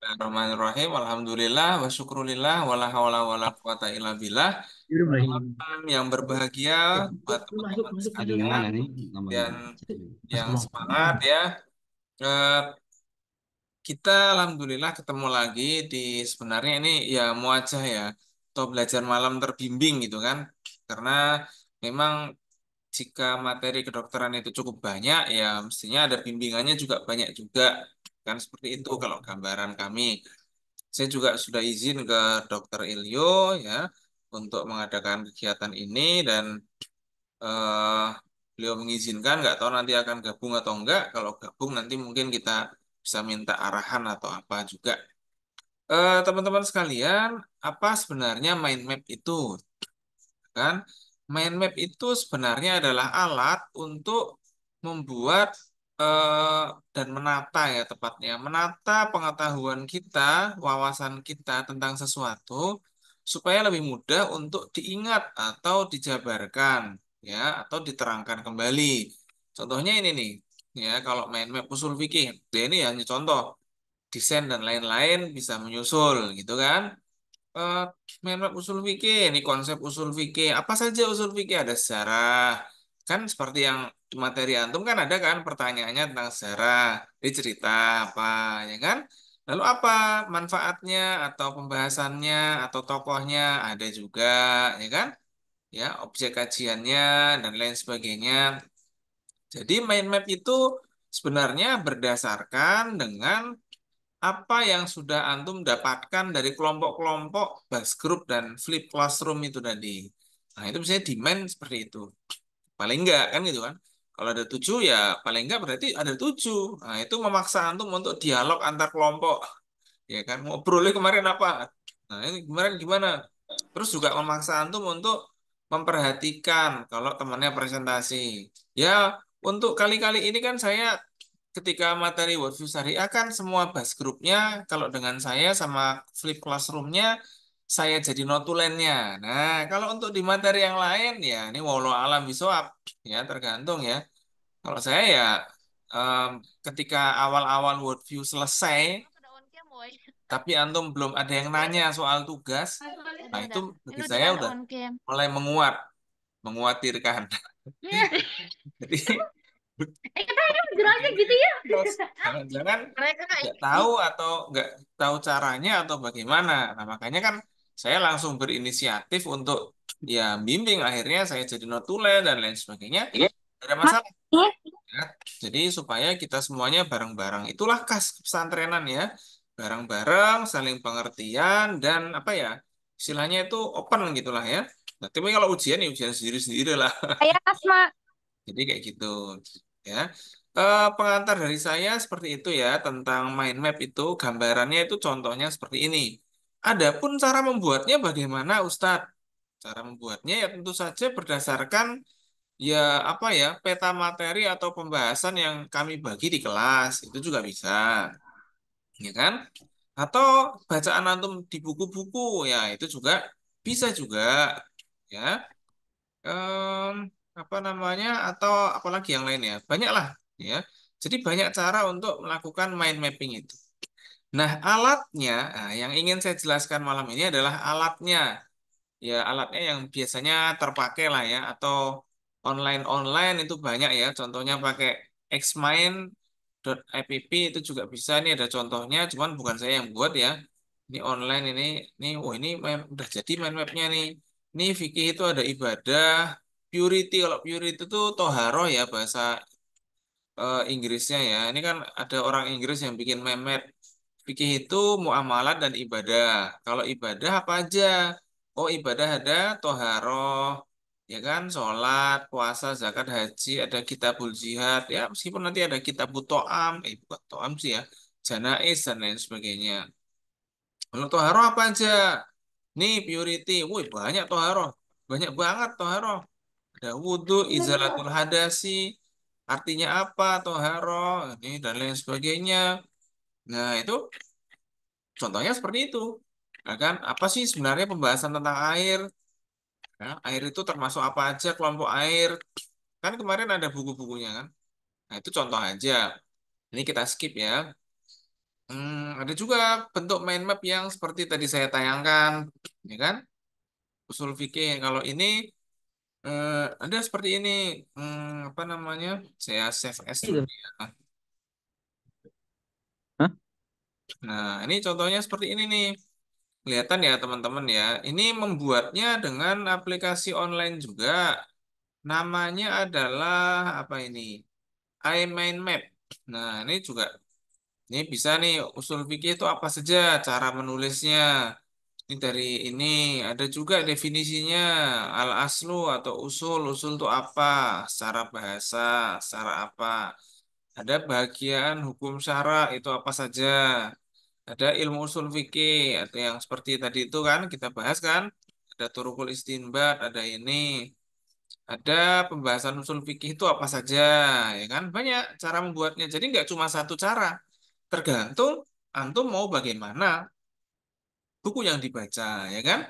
Bismillahirrahmanirrahim. Alhamdulillah wa syukrulillah wala haula wala quwata illa billah. Ibrahim. Yang berbahagia buat Lu masuk teman-teman masuk Aduh, masuk. yang sekalian mana nih nomornya? dan Mas yang ngomong. semangat ya. Eh, kita alhamdulillah ketemu lagi di sebenarnya ini ya muajah ya atau belajar malam terbimbing gitu kan. Karena memang jika materi kedokteran itu cukup banyak ya mestinya ada bimbingannya juga banyak juga kan seperti itu kalau gambaran kami. Saya juga sudah izin ke Dokter Ilyo ya untuk mengadakan kegiatan ini dan eh, beliau mengizinkan, nggak tahu nanti akan gabung atau enggak. Kalau gabung nanti mungkin kita bisa minta arahan atau apa juga. Teman-teman sekalian, apa sebenarnya mind map itu? Kan mind map itu sebenarnya adalah alat untuk membuat eh, dan menata ya tepatnya menata pengetahuan kita, wawasan kita tentang sesuatu supaya lebih mudah untuk diingat atau dijabarkan ya atau diterangkan kembali. Contohnya ini nih ya kalau mind map usul fikih, ini hanya contoh desain dan lain-lain bisa menyusul gitu kan. Eh, Menurut usul fikih, ini konsep usul fikih. Apa saja usul fikih? Ada sejarah. Kan seperti yang di materi antum kan ada kan pertanyaannya tentang sejarah. Ini cerita apa, ya kan? Lalu apa manfaatnya atau pembahasannya atau tokohnya ada juga, ya kan? Ya, objek kajiannya dan lain sebagainya. Jadi mind map itu sebenarnya berdasarkan dengan apa yang sudah antum dapatkan dari kelompok-kelompok bus group dan flip classroom itu tadi. Nah, itu misalnya demand seperti itu. Paling enggak kan gitu kan. Kalau ada 7 ya paling enggak berarti ada 7. Nah, itu memaksa antum untuk dialog antar kelompok. Ya kan, ngobrolnya kemarin apa? Nah, ini kemarin gimana? Terus juga memaksa antum untuk memperhatikan kalau temannya presentasi. Ya, untuk kali-kali ini kan saya ketika materi Worldview Syariah kan semua bus grupnya kalau dengan saya sama flip classroomnya saya jadi notulennya. Nah, kalau untuk di materi yang lain ya ini walau alam bisawab ya tergantung ya. Kalau saya ya em, ketika awal-awal Worldview selesai tapi antum belum ada yang nanya soal tugas, nah itu bagi saya udah mulai menguat, menguatirkan. Jadi Jelasnya gitu ya. terus jangan-jangan Mereka nggak kayak tahu atau nggak tahu caranya atau bagaimana. Nah, makanya kan saya langsung berinisiatif untuk ya bimbing. Akhirnya saya jadi notulen dan lain sebagainya. Tidak ada masalah. Ya. Jadi supaya kita semuanya bareng-bareng. Itulah khas pesantrenan ya. Bareng-bareng, saling pengertian dan apa ya? Istilahnya itu open gitulah ya. Nah, tapi kalau ujian ya ujian sendiri-sendiri lah. Saya Asma. Jadi kayak gitu ya. Pengantar dari saya seperti itu ya tentang mind map itu gambarannya itu contohnya seperti ini. Adapun cara membuatnya bagaimana Ustadz? Cara membuatnya ya tentu saja berdasarkan ya apa ya peta materi atau pembahasan yang kami bagi di kelas itu juga bisa, ya kan? Atau bacaan antum di buku-buku ya itu juga bisa juga ya. Em, Apa namanya atau apalagi yang lain ya banyak lah ya jadi banyak cara untuk melakukan mind mapping itu. Nah alatnya yang ingin saya jelaskan malam ini adalah alatnya ya alatnya yang biasanya terpakai lah ya atau online itu banyak ya contohnya pakai xmind.app itu juga bisa ini ada contohnya cuman bukan saya yang buat ya ini online ini oh ini udah jadi mind mapnya nih ini fikih itu ada ibadah purity kalau purity itu toharoh ya bahasa Inggrisnya ya ini kan ada orang Inggris yang bikin mind map fikih itu muamalat dan ibadah kalau ibadah apa aja oh ibadah ada toharoh ya kan sholat puasa zakat haji ada kitabul jihad ya meskipun nanti ada kitabut to'am bukan to'am sih ya janais dan lain sebagainya. Kalau toharoh apa aja? Nih purity, wih banyak toharoh, banyak banget toharoh. Ada wudhu, izalatul hadasi, artinya apa toharoh, ini dan lain sebagainya. Nah itu contohnya seperti itu. Nah, kan apa sih sebenarnya pembahasan tentang air? Nah, air itu termasuk apa aja kelompok air? Kan kemarin ada buku-bukunya kan. Nah itu contoh aja. Ini kita skip ya. Ada juga bentuk mind map yang seperti tadi saya tayangkan, ya kan? Usul fikih. Kalau ini ada seperti ini. Apa namanya? Saya save as dulu Itu. ya. Hah? Nah, ini contohnya seperti ini nih. Kelihatan ya teman-teman ya. Ini membuatnya dengan aplikasi online juga. Namanya adalah apa ini? iMindMap. Nah, ini juga ini bisa nih usul fikih itu apa saja cara menulisnya. Ini dari ini ada juga definisinya al aslu atau usul. Usul itu apa? Secara bahasa, secara apa? Ada bagian hukum syara itu apa saja? Ada ilmu usul fikih atau yang seperti tadi itu kan kita bahas kan? Ada turukul istinbat, ada ini, ada pembahasan usul fikih itu apa saja, ya kan? Banyak cara membuatnya. Jadi nggak cuma satu cara, tergantung antum mau bagaimana buku yang dibaca, ya kan?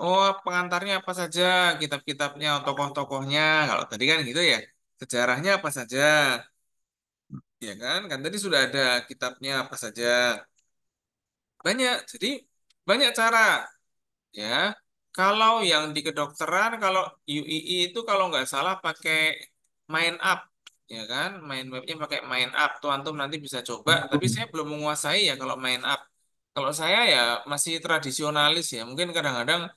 Oh, pengantarnya apa saja, kitab-kitabnya, tokoh-tokohnya. Kalau tadi kan gitu ya, sejarahnya apa saja, ya kan? Kan tadi sudah ada kitabnya apa saja. Banyak, jadi banyak cara, ya. Kalau yang di kedokteran, kalau UII itu kalau nggak salah pakai Mind Up, ya kan? Mind Mapnya pakai Mind Up. Tuh antum nanti bisa coba. Tapi saya belum menguasai ya kalau Mind Up. Kalau saya ya masih tradisionalis ya. Mungkin kadang-kadang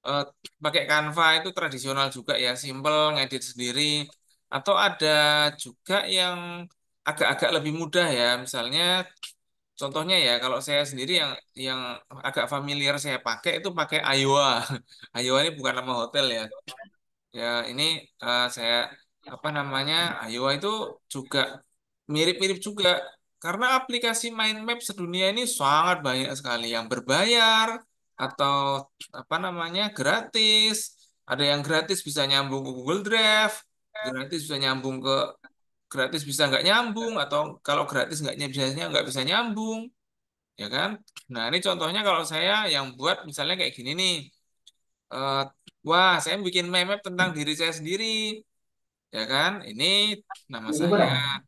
eh, pakai Canva itu tradisional juga ya, simple ngedit sendiri. Atau ada juga yang agak-agak lebih mudah ya, misalnya contohnya ya kalau saya sendiri yang agak familiar saya pakai itu pakai Iowa. Iowa ini bukan nama hotel ya. Ya ini saya apa namanya Iowa itu juga mirip-mirip juga karena aplikasi Mind Map sedunia ini sangat banyak sekali yang berbayar atau apa namanya gratis. Ada yang gratis bisa nyambung ke Google Drive, gratis bisa nyambung ke gratis bisa nggak nyambung atau kalau gratis biasanya nggak bisa nyambung, ya kan? Nah ini contohnya kalau saya yang buat misalnya kayak gini nih. Eh, Wah, saya bikin meme tentang diri saya sendiri, ya kan? Ini nama saya.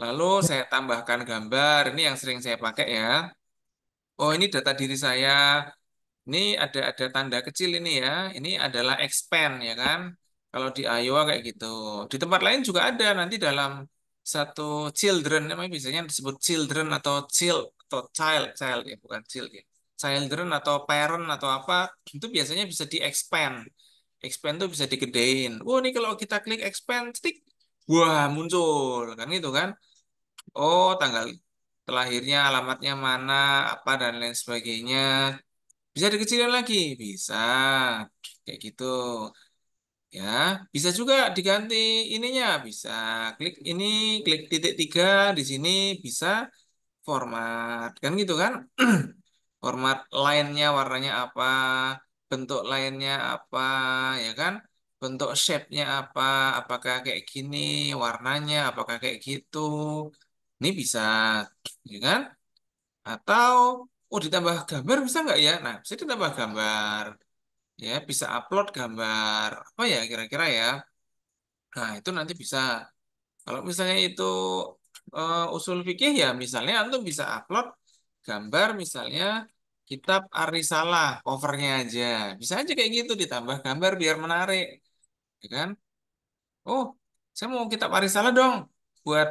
Lalu saya tambahkan gambar. Ini yang sering saya pakai ya. Oh, ini data diri saya. Ini ada tanda kecil ini ya. Ini adalah expand ya kan. Kalau di Iowa kayak gitu. Di tempat lain juga ada nanti dalam satu children namanya biasanya disebut children atau child ya bukan child ya. Children atau parent atau apa itu biasanya bisa di expand. Expand tuh bisa digedein. Wah, ini kalau kita klik expand stick, wah muncul kan gitu kan. Oh, tanggal lahirnya, alamatnya mana, apa dan lain sebagainya. Bisa dikecilin lagi, bisa. Kayak gitu. Ya, bisa juga diganti ininya, bisa. Klik ini, klik titik tiga di sini, bisa format. Kan gitu kan? Format lainnya warnanya apa, bentuk lainnya apa, ya kan? Bentuk shape-nya apa, apakah kayak gini, warnanya apakah kayak gitu. Ini bisa, ya kan? Atau, oh ditambah gambar bisa nggak ya? Nah, bisa ditambah gambar. Ya, bisa upload gambar. Apa ya kira-kira ya? Nah, itu nanti bisa. Kalau misalnya itu usul fikih ya, misalnya antum bisa upload gambar misalnya kitab Ar-Risalah, covernya aja. Bisa aja kayak gitu ditambah gambar biar menarik, ya kan? Oh, saya mau kitab Ar-Risalah dong buat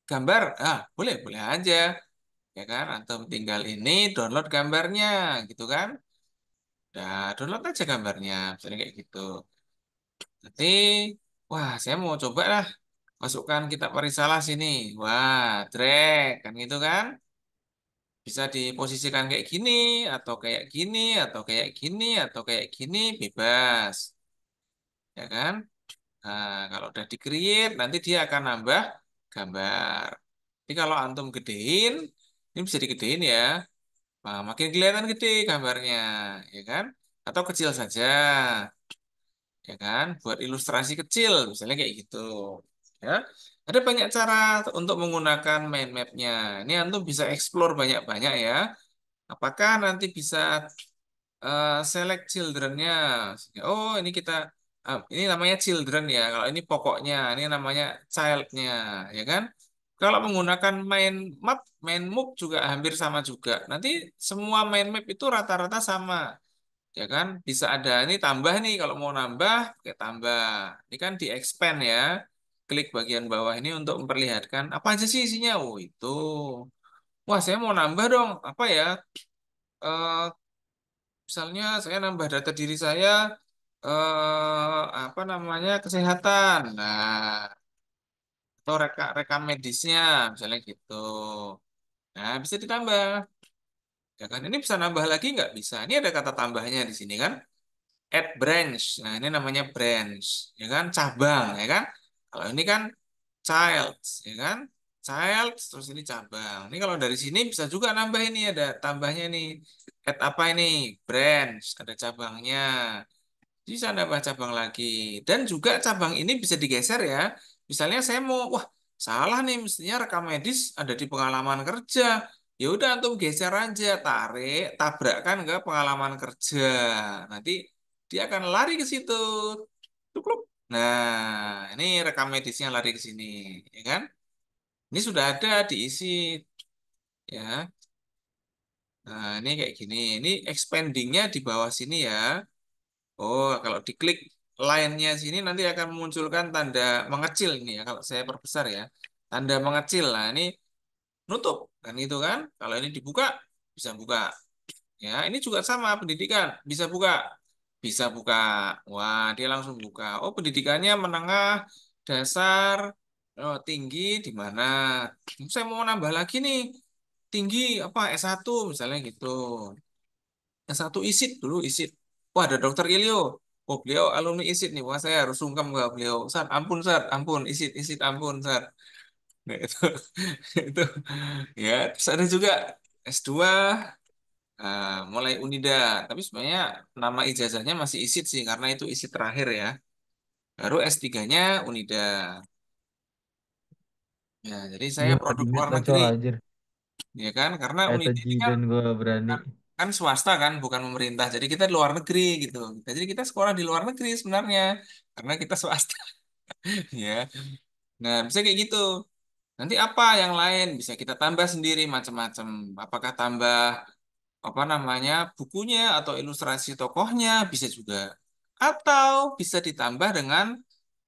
gambar. Ah, boleh, boleh aja, ya kan? Antum tinggal ini download gambarnya, gitu kan? Nah, download aja gambarnya, misalnya kayak gitu. Nanti, wah, saya mau coba lah masukkan kitab Risalah sini. Wah, drag kan gitu kan? Bisa diposisikan kayak gini atau kayak gini atau kayak gini atau kayak gini bebas, ya kan? Nah, kalau udah di-create nanti dia akan nambah gambar. Jadi kalau antum gedein, ini bisa digedein ya. Nah, makin kelihatan gede gambarnya, ya kan? Atau kecil saja, ya kan? Buat ilustrasi kecil, misalnya kayak gitu. Ya, ada banyak cara untuk menggunakan mind map-nya. Ini antum bisa explore banyak-banyak ya. Apakah nanti bisa select children-nya? Oh, ini kita ini namanya children ya. Kalau ini pokoknya, ini namanya child-nya, ya kan? Kalau menggunakan main map juga hampir sama juga. Nanti semua main map itu rata-rata sama, ya kan? Bisa ada ini tambah nih kalau mau nambah, pakai tambah. Ini kan di expand ya. Klik bagian bawah ini untuk memperlihatkan apa aja sih isinya. Oh, itu. Wah, saya mau nambah dong. Apa ya? Eh, Misalnya saya nambah data diri saya apa namanya? Kesehatan. Nah, atau rekam medisnya misalnya gitu. Nah, bisa ditambah. Ya kan? Ini bisa nambah lagi nggak? Bisa. Ini ada kata tambahnya di sini kan? Add branch. Nah, ini namanya branch. Ya kan? Cabang. Ya kan? Kalau ini kan child. Ya kan? Child, terus ini cabang. Ini kalau dari sini bisa juga nambah ini. Ada tambahnya nih. Add apa ini? Branch. Ada cabangnya. Bisa nambah cabang lagi. Dan juga cabang ini bisa digeser ya. Misalnya saya mau, wah salah nih, mestinya rekam medis ada di pengalaman kerja. Ya udah antum geser aja, tarik, tabrakkan ke pengalaman kerja. Nanti dia akan lari ke situ. Tukluk. Nah, ini rekam medisnya lari ke sini, ya kan? Ini sudah ada diisi, ya. Nah, ini kayak gini. Ini expandingnya di bawah sini ya. Oh, kalau diklik line-nya sini nanti akan memunculkan tanda mengecil ini ya. Kalau saya perbesar ya, tanda mengecil. Nah, ini nutup kan itu kan. Kalau ini dibuka bisa buka. Ya, ini juga sama pendidikan bisa buka, bisa buka. Wah, dia langsung buka. Oh, pendidikannya menengah, dasar, oh, tinggi di mana? Saya mau nambah lagi nih. Tinggi apa S1 misalnya gitu. S1 ISID dulu ISID. Wah, ada Dokter Ilio. Oh, beliau alumni ISID nih. Wah, saya harus sungkem ke beliau. Sat, ampun, ISID, ISID, ampun, Sat. Nah, itu, itu. Ya, terus ada juga S2, mulai Unida. Tapi sebenarnya nama ijazahnya masih ISID sih, karena itu ISID terakhir ya. Baru S3-nya Unida. Ya, jadi saya Gue produk limit luar negeri, bacol anjir. ya kan? Karena Kayak Unida Taji ini kan dan gue berani. kan kan swasta kan, bukan pemerintah. Jadi kita di luar negeri gitu. Jadi kita sekolah di luar negeri sebenarnya, karena kita swasta. Ya, nah bisa kayak gitu. Nanti apa yang lain bisa kita tambah sendiri macam-macam. Apakah tambah apa namanya bukunya atau ilustrasi tokohnya bisa juga. Atau bisa ditambah dengan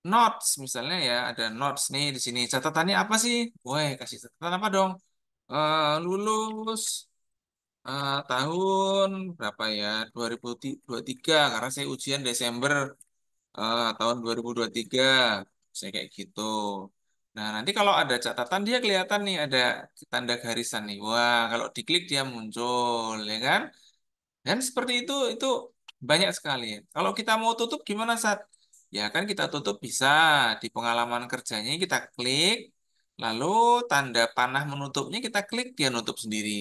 notes misalnya ya ada notes nih di sini. Catatannya apa sih? Woi kasih catatan apa dong? Lulus tahun berapa ya? 2023 karena saya ujian Desember tahun 2023 saya kayak gitu. Nah, nanti kalau ada catatan dia kelihatan nih ada tanda garisan nih. Wah, kalau diklik dia muncul, ya kan? Dan seperti itu banyak sekali. Kalau kita mau tutup gimana saat? Ya kan kita tutup bisa di pengalaman kerjanya kita klik, lalu tanda panah menutupnya kita klik dia nutup sendiri.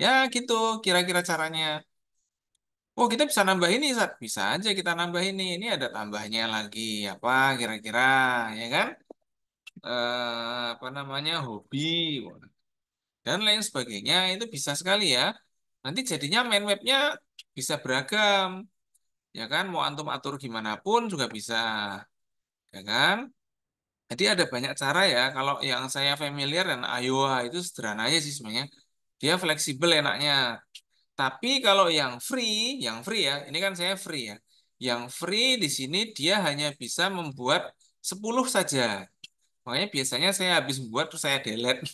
Ya gitu kira-kira caranya. Oh, kita bisa nambah ini, Sat. Bisa aja kita nambah ini. Ini ada tambahnya lagi. Apa kira-kira, ya kan? Apa namanya, hobi, dan lain sebagainya. Itu bisa sekali ya. Nanti jadinya main webnya bisa beragam. Ya kan? Mau antum atur gimana pun juga bisa. Ya kan? Jadi ada banyak cara ya. Kalau yang saya familiar dan Iowa itu sederhana aja sih sebenarnya. Dia fleksibel enaknya. Tapi kalau yang free ya, ini kan saya free ya. Yang free di sini dia hanya bisa membuat 10 saja. Makanya biasanya saya habis membuat terus saya delete.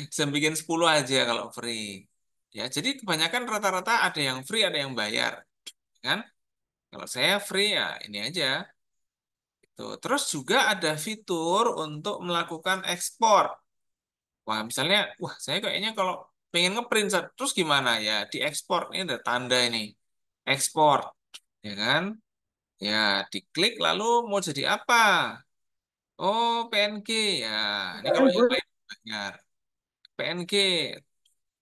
Saya bikin 10 aja kalau free. Ya, jadi kebanyakan rata-rata ada yang free, ada yang bayar, kan? Kalau saya free ya ini aja. Tuh. Terus juga ada fitur untuk melakukan ekspor. Wah, misalnya, wah saya kayaknya kalau pengen ngeprint terus gimana ya? Diekspor ini ada tanda ini. Ekspor, ya kan? Ya, diklik lalu mau jadi apa? Oh, PNG ya. Ini kalau yang lain bayar. PNG.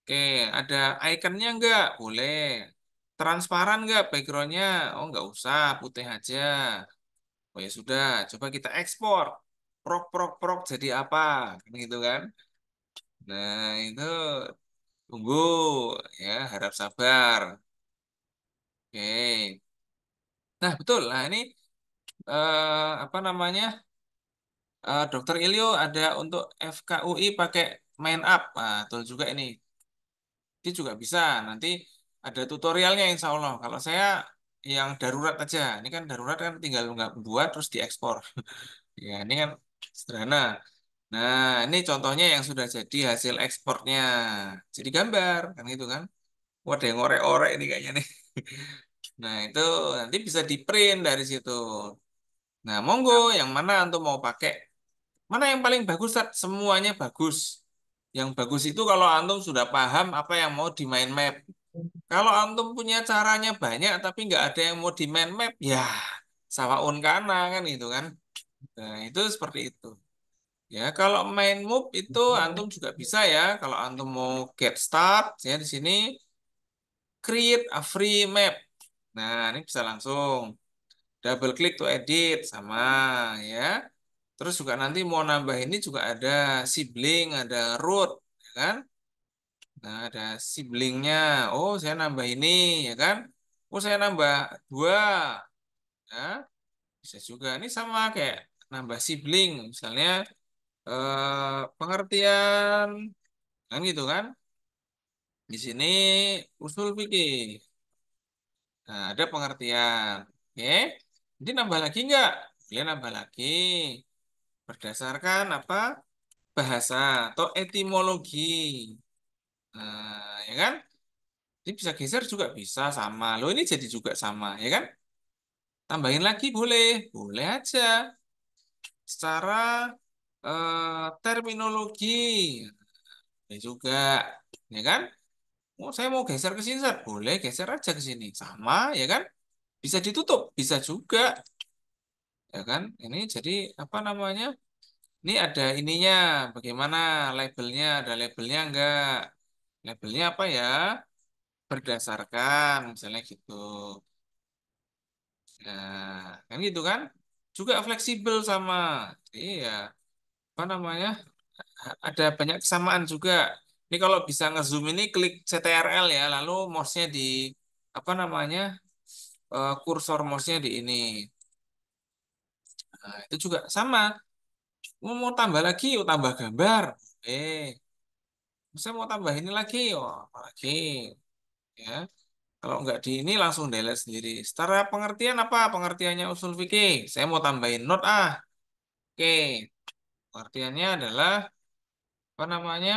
Oke, ada ikonnya nggak? Boleh. Transparan nggak backgroundnya? Oh, nggak usah, putih aja. Oh ya sudah, coba kita ekspor. Prok, prok, prok jadi apa? Kan gitu kan? Nah, itu tunggu ya, harap sabar. Oke. Nah, betul. Nah, ini apa namanya? Dokter Ilio ada untuk FKUI pakai main up. Nah, betul juga ini. Dia juga bisa. Nanti ada tutorialnya insya Allah. Kalau saya yang darurat aja. Ini kan darurat kan tinggal nggak buat terus diekspor. Ya, ini kan sederhana. Nah, ini contohnya yang sudah jadi hasil ekspornya. Jadi gambar, kan gitu kan. Wah, ada yang orek-orek ini kayaknya nih. Nah, itu nanti bisa di-print dari situ. Nah, monggo yang mana antum mau pakai. Mana yang paling bagus, Tat? Semuanya bagus. Yang bagus itu kalau antum sudah paham apa yang mau di mind map. Kalau antum punya caranya banyak tapi nggak ada yang mau di mind map, ya sawaun kana kan gitu kan. Nah, itu seperti itu. Ya, kalau main move itu antum juga bisa ya. Kalau antum mau get start, ya di sini create a free map. Nah, ini bisa langsung double click to edit sama ya. Terus juga nanti mau nambah ini juga ada sibling, ada root, ya kan? Nah, ada siblingnya. Oh, saya nambah ini, ya kan? Oh, saya nambah dua, ya. Bisa juga. Ini sama kayak nambah sibling, misalnya pengertian, kan gitu kan? Di sini usul fikih. Nah, ada pengertian. Oke. Nanti nambah lagi nggak? Boleh nambah lagi. Berdasarkan apa? Bahasa atau etimologi. Nah, ya kan? Ini bisa geser juga bisa sama. Loh, ini jadi juga sama, ya kan? Tambahin lagi boleh. Boleh aja. Secara terminologi. Ya juga. Ya kan? Oh, saya mau geser ke sini, Sat. Boleh geser aja ke sini. Sama, ya kan? Bisa ditutup, bisa juga. Ya kan? Ini jadi apa namanya? Ini ada ininya, bagaimana labelnya? Ada labelnya enggak? Labelnya apa ya? Berdasarkan, misalnya gitu. Nah, kan gitu kan? Juga fleksibel sama. Iya, apa namanya? Ada banyak kesamaan juga. Ini kalau bisa ngezoom ini klik CTRL ya, lalu mouse-nya di apa namanya? Kursor mouse-nya di ini. Nah, itu juga sama. Mau tambah lagi, yuk tambah gambar. Saya mau tambah ini lagi, oh apalagi ya. Kalau nggak di ini langsung delete sendiri. Secara pengertian apa? Pengertiannya usul fikih. Saya mau tambahin note ah. Oke, pengertiannya adalah apa namanya?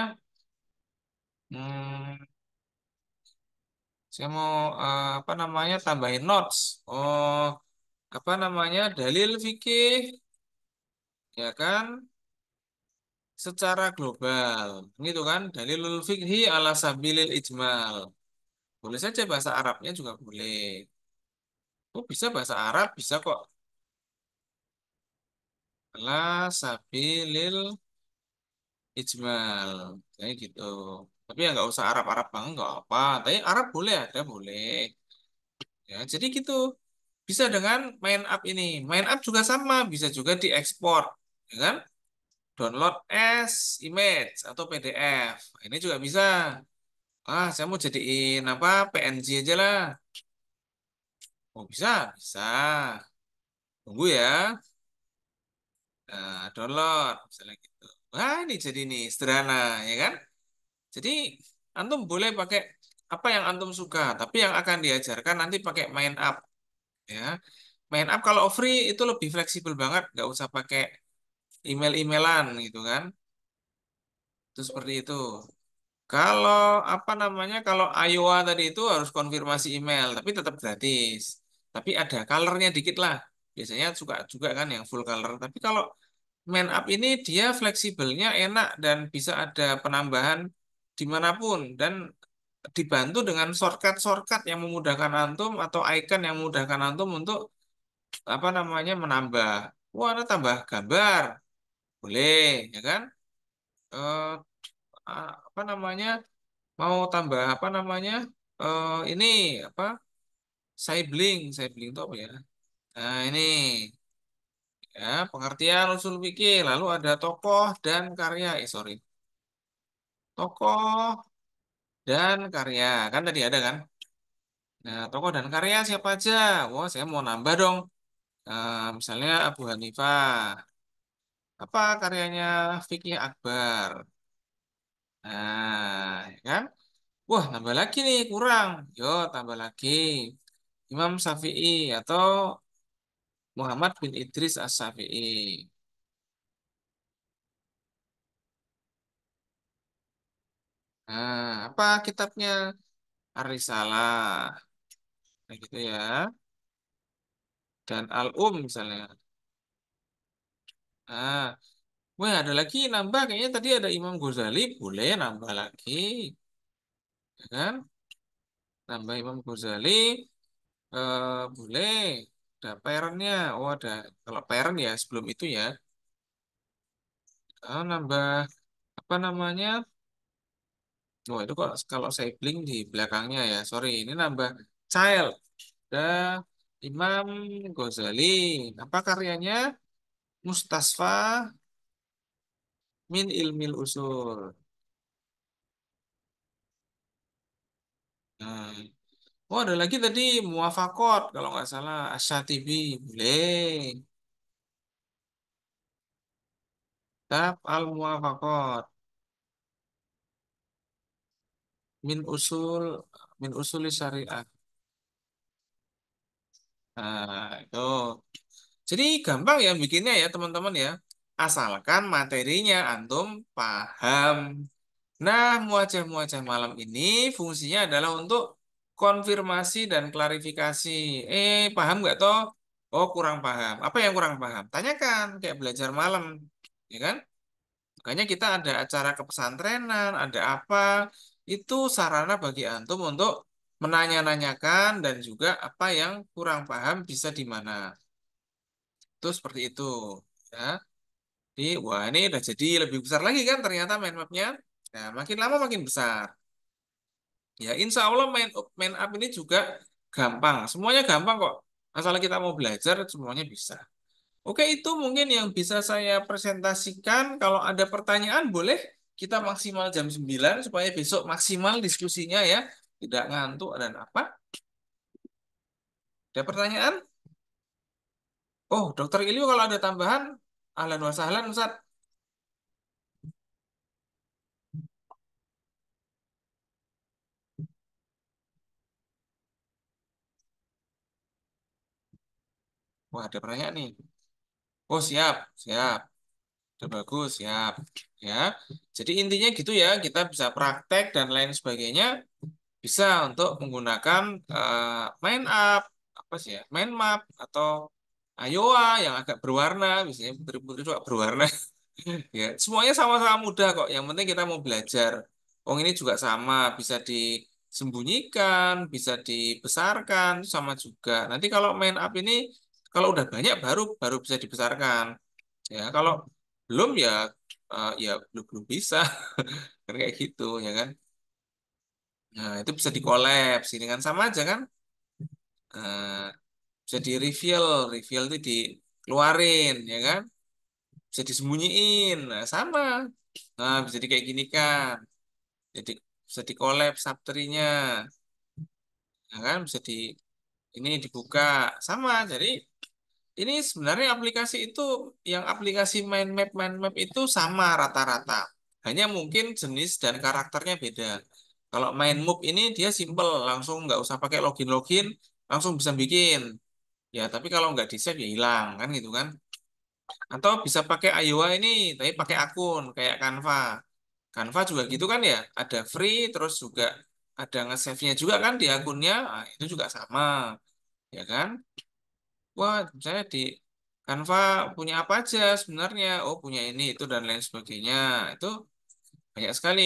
Hmm, saya mau apa namanya? Tambahin notes. Oh, apa namanya? Dalil fikih, ya kan? Secara global, gitu kan? Dalilul fikhi ala sabilil ijmal. Boleh saja bahasa Arabnya juga boleh. Oh, bisa bahasa Arab, bisa kok. Ala sabilil ijmal. Kayak gitu. Tapi ya nggak usah Arab-Arab banget, nggak apa. Tapi Arab boleh, ada boleh. Ya, jadi gitu. Bisa dengan main up ini. Main up juga sama, bisa juga diekspor. Ya kan? Download as image atau PDF. Ini juga bisa. Ah, saya mau jadiin apa? PNG aja lah. Oh, bisa, bisa. Tunggu ya. Nah, download misalnya gitu. Wah, ini jadi nih sederhana, ya kan? Jadi antum boleh pakai apa yang antum suka, tapi yang akan diajarkan nanti pakai main up, ya. Main up kalau free itu lebih fleksibel banget, nggak usah pakai email-emailan gitu kan. Itu seperti itu. Kalau apa namanya, kalau Iowa tadi itu harus konfirmasi email, tapi tetap gratis. Tapi ada colornya dikit lah. Biasanya suka juga kan yang full color. Tapi kalau main up ini dia fleksibelnya enak dan bisa ada penambahan dimanapun dan dibantu dengan shortcut-shortcut yang memudahkan antum atau icon yang memudahkan antum untuk apa namanya menambah. Wah, ada tambah gambar, boleh, ya kan? Eh, apa namanya? Mau tambah apa namanya? Ini apa? Sibling itu apa ya? Nah, ini ya pengertian usul fikih. Lalu ada tokoh dan karya. Sorry, tokoh dan karya kan tadi ada kan? Nah, tokoh dan karya siapa aja? Wah, saya mau nambah dong. Misalnya Abu Hanifah. Apa karyanya Fikih Akbar? Nah, ya kan? Wah, tambah lagi nih, kurang. Yo, tambah lagi. Imam Syafi'i atau Muhammad bin Idris As-Syafi'i. Nah, apa kitabnya? Ar-Risalah. Nah, gitu ya. Dan misalnya. Nah, wah ada lagi nambah. Kayaknya tadi ada Imam Ghazali. Boleh nambah lagi. Ya kan? Nambah Imam Ghazali. Boleh. Ada parentnya. Oh, ada. Kalau parent ya sebelum itu ya. Nambah apa namanya? Oh, itu kok kalau saya blink di belakangnya ya. Sorry, ini nambah child. Ada Imam Ghazali. Apa karyanya? Mustasfa min ilmil usul. Nah, oh ada lagi tadi muafakot kalau nggak salah Asyatibi boleh. Tab al muafakot min usul min usuli syariah. Nah, itu. Jadi gampang ya bikinnya ya teman-teman ya. Asalkan materinya antum paham. Nah, muajah-muajah malam ini fungsinya adalah untuk konfirmasi dan klarifikasi. Paham nggak toh? Oh, kurang paham. Apa yang kurang paham? Tanyakan, kayak belajar malam. Ya kan? Makanya kita ada acara kepesantrenan, ada apa. Itu sarana bagi antum untuk menanya-nanyakan dan juga apa yang kurang paham bisa di mana. Itu seperti itu. Ya. Jadi, wah ini udah jadi lebih besar lagi kan ternyata mind mapnya. Nah, makin lama makin besar. Ya, insya Allah main up ini juga gampang. Semuanya gampang kok. Masalah kita mau belajar, semuanya bisa. Oke, itu mungkin yang bisa saya presentasikan. Kalau ada pertanyaan, boleh kita maksimal jam 9 supaya besok maksimal diskusinya ya. Tidak ngantuk dan apa. Ada pertanyaan? Oh, Dokter Ilyu kalau ada tambahan, ahlan wa sahlan, Ustaz. Wah, ada pertanyaan nih. Oh, siap, siap. Udah bagus, siap. Ya. Jadi intinya gitu ya, kita bisa praktek dan lain sebagainya. Bisa untuk menggunakan mind up apa sih ya mind map atau Iowa yang agak berwarna biasanya putri-putri juga berwarna ya semuanya sama-sama mudah kok yang penting kita mau belajar. Oh ini juga sama bisa disembunyikan bisa dibesarkan sama juga nanti kalau main up ini kalau udah banyak baru baru bisa dibesarkan ya kalau belum ya ya belum belum bisa kan kayak gitu ya kan. Nah, itu bisa di-collab sih dengan sama aja kan. Nah, bisa di-reveal, reveal itu dikeluarin ya kan. Bisa disembunyiin. Nah, sama. Nah, bisa di kayak gini kan. Jadi bisa di-collab subtree-nya. Ya kan, bisa di ini dibuka sama. Jadi ini sebenarnya aplikasi itu yang aplikasi mind map itu sama rata-rata. Hanya mungkin jenis dan karakternya beda. Kalau mind map ini dia simple, langsung nggak usah pakai login-login, langsung bisa bikin. Ya, tapi kalau nggak di-save ya hilang kan gitu kan. Atau bisa pakai Iowa ini, tapi pakai akun kayak Canva. Canva juga gitu kan ya, ada free terus juga ada nge-save-nya juga kan di akunnya. Nah, itu juga sama, ya kan? Wah, saya di Canva punya apa aja sebenarnya? Oh, punya ini, itu dan lain sebagainya. Itu banyak sekali,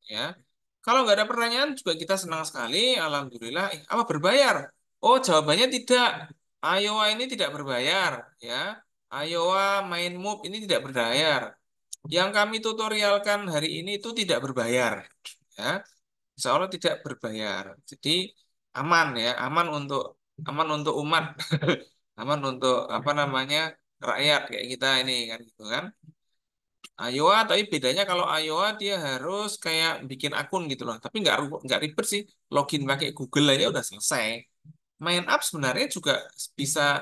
ya. Kalau nggak ada pertanyaan juga kita senang sekali. Alhamdulillah. Apa berbayar? Oh, jawabannya tidak. Iowa ini tidak berbayar, ya. Iowa Main Move ini tidak berbayar. Yang kami tutorialkan hari ini itu tidak berbayar, ya. Insya Allah tidak berbayar. Jadi aman ya, aman untuk umat, aman untuk apa namanya rakyat kayak kita ini kan gitu kan. Iowa, tapi bedanya kalau Iowa dia harus kayak bikin akun gitu loh. Tapi nggak ribet sih. Login pakai Google aja udah selesai. Main up sebenarnya juga bisa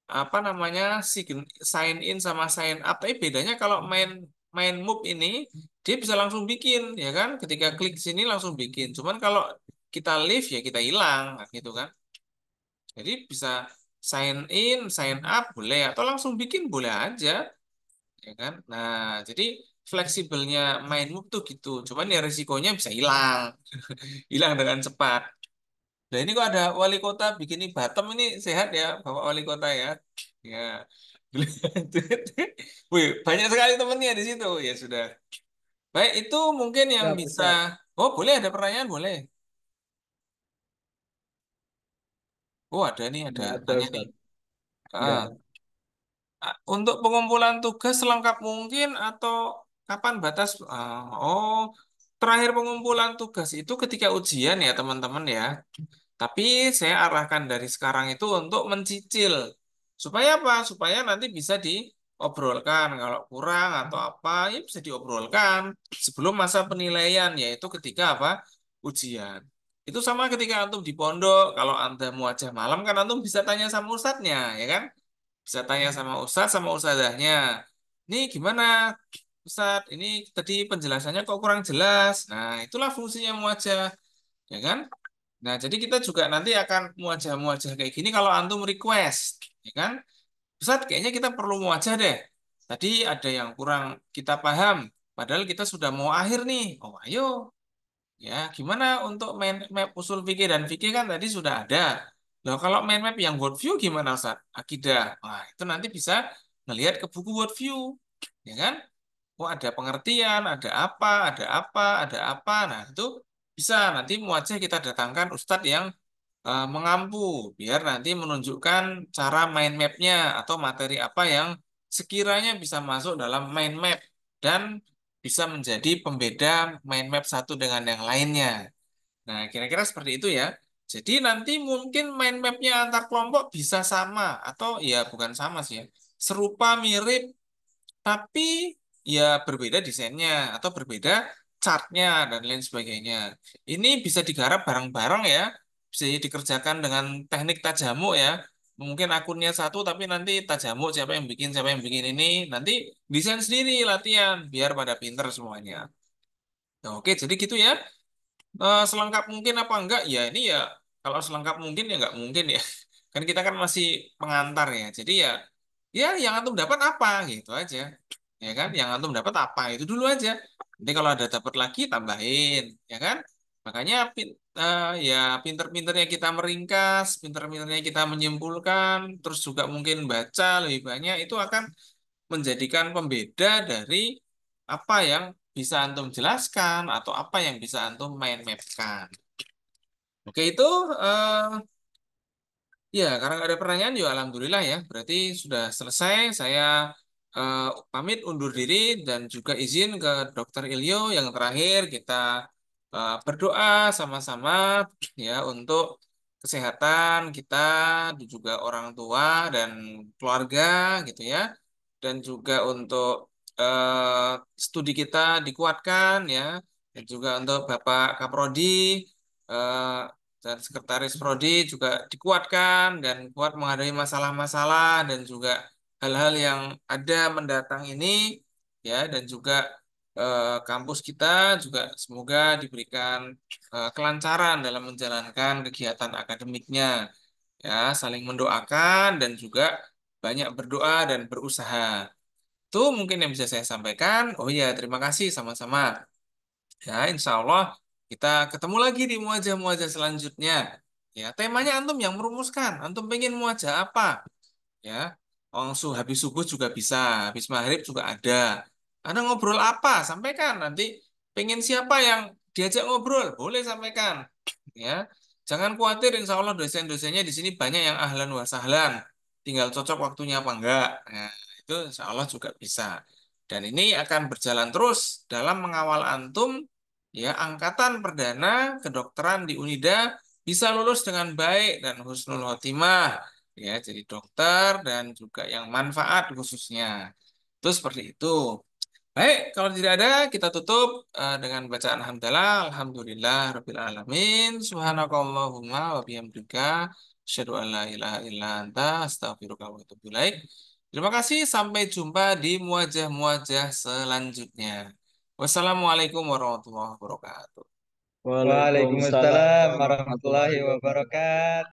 apa namanya sign in sama sign up. Tapi bedanya kalau main main move ini dia bisa langsung bikin, ya kan? Ketika klik sini langsung bikin. Cuman kalau kita leave ya kita hilang, gitu kan? Jadi bisa sign in, sign up boleh atau langsung bikin boleh aja, ya kan? Nah, jadi fleksibelnya main move tuh gitu. Cuman ya risikonya bisa hilang, hilang dengan cepat. Nah ini kok ada wali kota bikin Batam ini sehat ya Bapak Wali Kota ya. Ya. Wih, banyak sekali temennya di situ. Ya sudah. Baik, itu mungkin yang Siap, bisa. Ustaz. Oh, boleh ada pertanyaan, boleh. Oh, ada nih, ada Ada, tanya nih. Ustaz. Ah, Ya, untuk pengumpulan tugas selengkap mungkin atau kapan batas? Terakhir pengumpulan tugas itu ketika ujian ya teman-teman ya. Tapi saya arahkan dari sekarang itu untuk mencicil. Supaya apa? Supaya nanti bisa diobrolkan. Kalau kurang atau apa, ya bisa diobrolkan sebelum masa penilaian, yaitu ketika apa? Ujian. Itu sama ketika antum di pondok. Kalau anda muajah malam kan antum bisa tanya sama ustadznya, ya kan? Bisa tanya sama ustadz, sama ustadzahnya. Ini gimana, Ustadz? Ini tadi penjelasannya kok kurang jelas. Nah, itulah fungsinya muajah, ya kan? Nah, jadi kita juga nanti akan muajah-muajah kayak gini kalau antum request, ya kan? Ustaz, kayaknya kita perlu muajah deh. Tadi ada yang kurang kita paham, padahal kita sudah mau akhir nih. Oh, ayo. Ya, gimana untuk main map usul fikih dan fikih kan tadi sudah ada. Nah, kalau main map yang worldview gimana, Ustaz? Akidah. Nah, itu nanti bisa ngelihat ke buku worldview, ya kan? Oh, ada pengertian, ada apa, ada apa, ada apa. Nah, itu bisa nanti muajah kita datangkan ustadz yang mengampu biar nanti menunjukkan cara main mapnya atau materi apa yang sekiranya bisa masuk dalam main map dan bisa menjadi pembeda main map satu dengan yang lainnya. Nah, kira-kira seperti itu ya. Jadi nanti mungkin main mapnya antar kelompok bisa sama atau ya bukan sama sih ya. Serupa mirip tapi ya berbeda desainnya atau berbeda chartnya dan lain sebagainya. Ini bisa digarap bareng-bareng ya, bisa dikerjakan dengan teknik tajamuk ya. Mungkin akunnya satu tapi nanti tajamuk siapa yang bikin ini, nanti desain sendiri latihan biar pada pinter semuanya. Nah, oke, jadi gitu ya. Selengkap mungkin apa enggak? Ya ini ya kalau selengkap mungkin ya enggak mungkin ya. Kan kita kan masih pengantar ya. Jadi ya yang antum dapat apa gitu aja. Ya kan? Yang antum dapat apa itu dulu aja. Nanti kalau ada dapat lagi tambahin, ya kan? Makanya ya pinter-pinternya kita meringkas, pinter-pinternya kita menyimpulkan, terus juga mungkin baca lebih banyak itu akan menjadikan pembeda dari apa yang bisa antum jelaskan atau apa yang bisa antum main mapkan. Oke, itu ya karena nggak ada pertanyaan ya alhamdulillah ya. Berarti sudah selesai. Saya eh, pamit undur diri dan juga izin ke Dokter Ilyo yang terakhir kita berdoa sama-sama ya untuk kesehatan kita dan juga orang tua dan keluarga gitu ya. Dan juga untuk studi kita dikuatkan ya, dan juga untuk Bapak Kaprodi eh, dan Sekretaris Prodi juga dikuatkan dan kuat menghadapi masalah-masalah dan juga hal-hal yang ada mendatang ini ya, dan juga kampus kita juga semoga diberikan kelancaran dalam menjalankan kegiatan akademiknya ya, saling mendoakan dan juga banyak berdoa dan berusaha. Itu mungkin yang bisa saya sampaikan. Oh iya, terima kasih sama-sama. Ya, insya Allah kita ketemu lagi di muajah-muajah selanjutnya. Ya, temanya antum yang merumuskan. Antum pengen muajah apa? Ya, langsung habis subuh juga bisa, habis maghrib juga ada. Anda ngobrol apa? Sampaikan. Nanti pengen siapa yang diajak ngobrol? Boleh sampaikan. Ya, jangan khawatir. Insya Allah dosen-dosennya di sini banyak yang ahlan wa sahlan. Tinggal cocok waktunya apa enggak. Nah, itu insya Allah juga bisa. Dan ini akan berjalan terus dalam mengawal antum ya angkatan perdana kedokteran di Unida bisa lulus dengan baik dan husnul khotimah ya jadi dokter dan juga yang manfaat khususnya. Itu seperti itu. Baik, kalau tidak ada kita tutup dengan bacaan hamdalah alhamdulillah rabbil alamin subhanakallahumma wa bihamdika Asyhadu an la ilaha illa anta astaghfiruka wa atubu ilaik. Terima kasih, sampai jumpa di muajah-muajah selanjutnya. Wassalamualaikum warahmatullahi wabarakatuh. Waalaikumsalam Waalaikumsalam warahmatullahi warahmatullahi wabarakatuh. wabarakatuh.